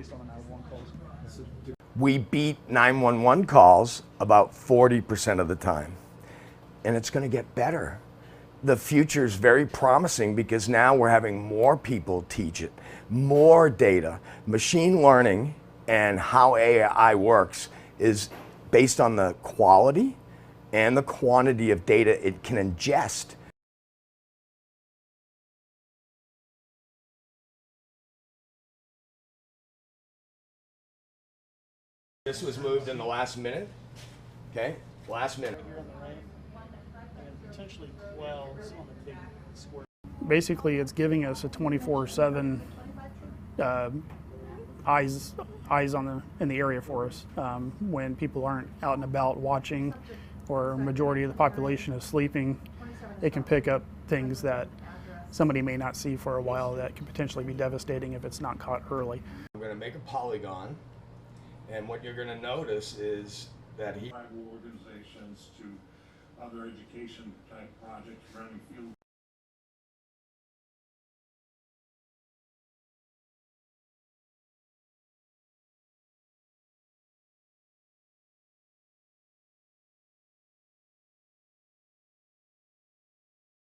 based on the 911 calls. We beat 911 calls about 40% of the time, and it's going to get better. The future is very promising because now we're having more people teach it, more data. Machine learning and how AI works is based on the quality and the quantity of data it can ingest. This was moved in the last minute, okay? Last minute. Here on the right, and potentially quells on the big square. Basically, it's giving us a 24/7 eyes in the area for us when people aren't out and about watching, or majority of the population is sleeping. It can pick up things that somebody may not see for a while that can potentially be devastating if it's not caught early. I'm going to make a polygon, and what you're going to notice is that tribal organizations to other education type projects running field